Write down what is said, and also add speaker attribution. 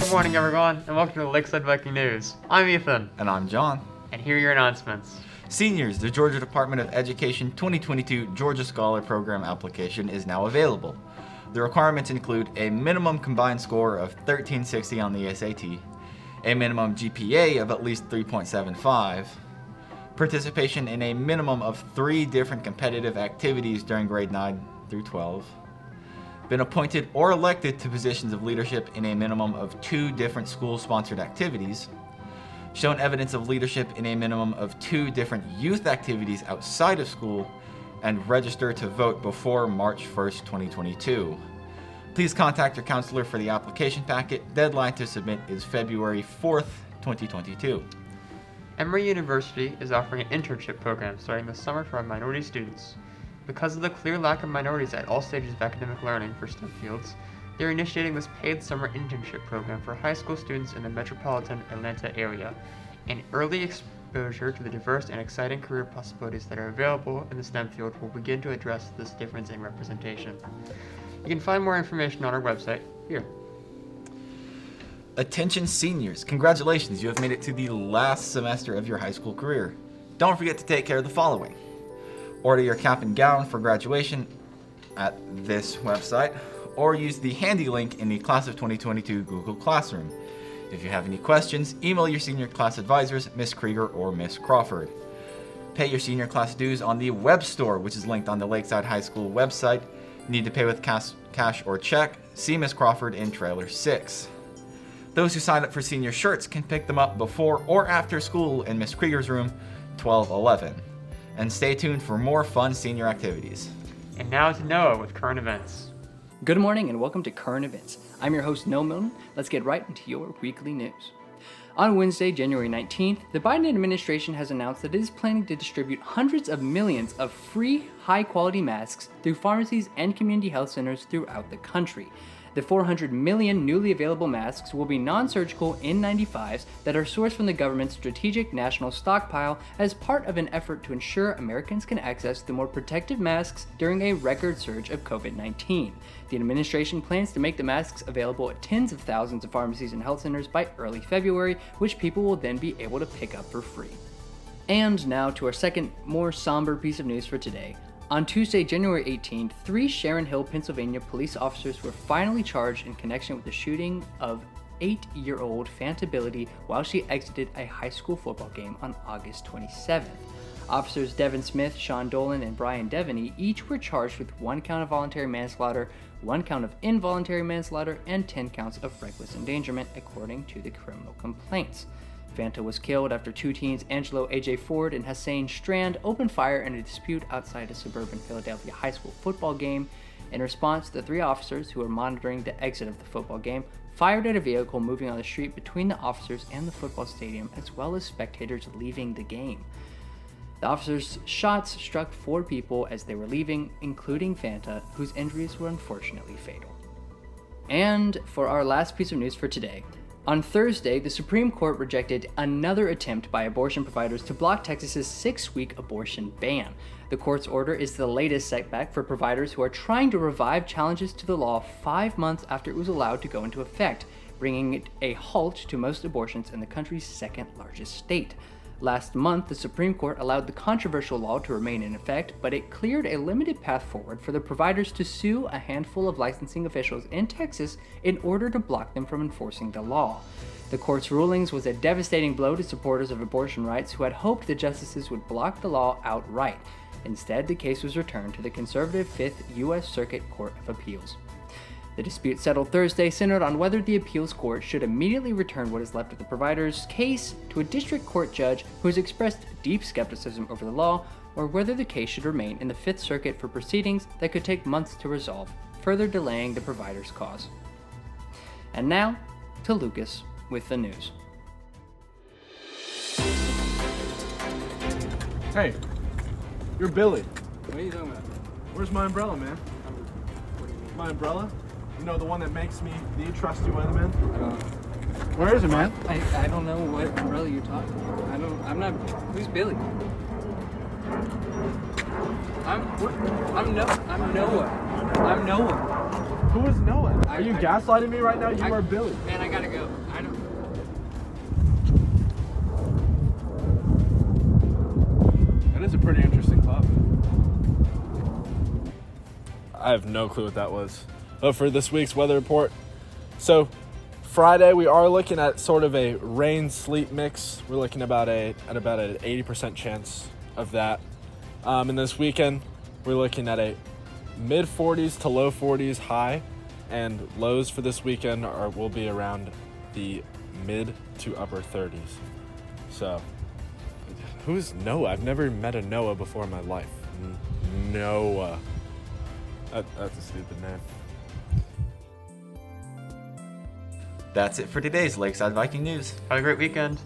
Speaker 1: Good morning, everyone, and welcome to the Lakeside Viking News. I'm Ethan.
Speaker 2: And I'm John.
Speaker 1: And here are your announcements.
Speaker 2: Seniors, the Georgia Department of Education 2022 Georgia Scholar Program application is now available. The requirements include a minimum combined score of 1360 on the SAT, a minimum GPA of at least 3.75, participation in a minimum of 3 different competitive activities during grade 9 through 12, been appointed or elected to positions of leadership in a minimum of 2 different school-sponsored activities, shown evidence of leadership in a minimum of 2 different youth activities outside of school, and register to vote before March 1st, 2022. Please contact your counselor for the application packet. Deadline to submit is February 4th, 2022.
Speaker 1: Emory University is offering an internship program starting this summer for our minority students. Because of the clear lack of minorities at all stages of academic learning for STEM fields, they are initiating this paid summer internship program for high school students in the metropolitan Atlanta area, and early exposure to the diverse and exciting career possibilities that are available in the STEM field will begin to address this difference in representation. You can find more information on our website here.
Speaker 2: Attention seniors, congratulations, you have made it to the last semester of your high school career. Don't forget to take care of the following. Order your cap and gown for graduation at this website, or use the handy link in the Class of 2022 Google Classroom. If you have any questions, email your senior class advisors, Ms. Krieger or Ms. Crawford. Pay your senior class dues on the web store, which is linked on the Lakeside High School website. Need to pay with cash or check? See Ms. Crawford in Trailer 6. Those who sign up for senior shirts can pick them up before or after school in Ms. Krieger's room, 1211. And stay tuned for more fun senior activities.
Speaker 1: And now to Noah with current events.
Speaker 3: Good morning and welcome to Current Events. I'm your host, Noah Milton. Let's get right into your weekly news. On Wednesday, January 19th, the Biden administration has announced that it is planning to distribute hundreds of millions of free, high-quality masks through pharmacies and community health centers throughout the country. The 400 million newly available masks will be non-surgical N95s that are sourced from the government's strategic national stockpile as part of an effort to ensure Americans can access the more protective masks during a record surge of COVID-19. The administration plans to make the masks available at tens of thousands of pharmacies and health centers by early February, which people will then be able to pick up for free. And now to our second, more somber piece of news for today. On Tuesday, January 18th, 3 Sharon Hill, Pennsylvania police officers were finally charged in connection with the shooting of 8-year-old Fanta Bility while she exited a high school football game on August 27th. Officers Devin Smith, Sean Dolan, and Brian Devaney each were charged with 1 count of voluntary manslaughter, 1 count of involuntary manslaughter, and 10 counts of reckless endangerment, according to the criminal complaints. Fanta was killed after 2 teens, Angelo A.J. Ford and Hussein Strand, opened fire in a dispute outside a suburban Philadelphia high school football game. In response, the 3 officers who were monitoring the exit of the football game fired at a vehicle moving on the street between the officers and the football stadium, as well as spectators leaving the game. The officers' shots struck 4 people as they were leaving, including Fanta, whose injuries were unfortunately fatal. And for our last piece of news for today. On Thursday, the Supreme Court rejected another attempt by abortion providers to block Texas's 6-week abortion ban. The court's order is the latest setback for providers who are trying to revive challenges to the law 5 months after it was allowed to go into effect, bringing it a halt to most abortions in the country's second largest state. Last month, the Supreme Court allowed the controversial law to remain in effect, but it cleared a limited path forward for the providers to sue a handful of licensing officials in Texas in order to block them from enforcing the law. The court's rulings was a devastating blow to supporters of abortion rights who had hoped the justices would block the law outright. Instead, the case was returned to the conservative 5th U.S. Circuit Court of Appeals. The dispute settled Thursday centered on whether the appeals court should immediately return what is left of the provider's case to a district court judge who has expressed deep skepticism over the law, or whether the case should remain in the 5th Circuit for proceedings that could take months to resolve, further delaying the provider's cause. And now, to Lucas with the news.
Speaker 4: Hey, you're Billy.
Speaker 3: What are you talking about?
Speaker 4: Where's my umbrella, man? My umbrella? You know, the one that makes me the trusty weatherman? Where is it, man?
Speaker 3: I don't know what umbrella you're talking about. I'm not, who's Billy? I'm Noah.
Speaker 4: Who is Noah? Are you gaslighting me right now? You are Billy.
Speaker 3: Man, I gotta go.
Speaker 4: pretty interesting club.
Speaker 5: I have no clue what that was. But for this week's weather report, so Friday we are looking at sort of a rain-sleet mix. We're looking at about an 80% chance of that. And this weekend we're looking at a mid-40s to low 40s high, and lows for this weekend will be around the mid to upper 30s. So, who's Noah? I've never met a Noah before in my life. Noah. That's a stupid name.
Speaker 2: That's it for today's Lakeside Viking News.
Speaker 1: Have a great weekend.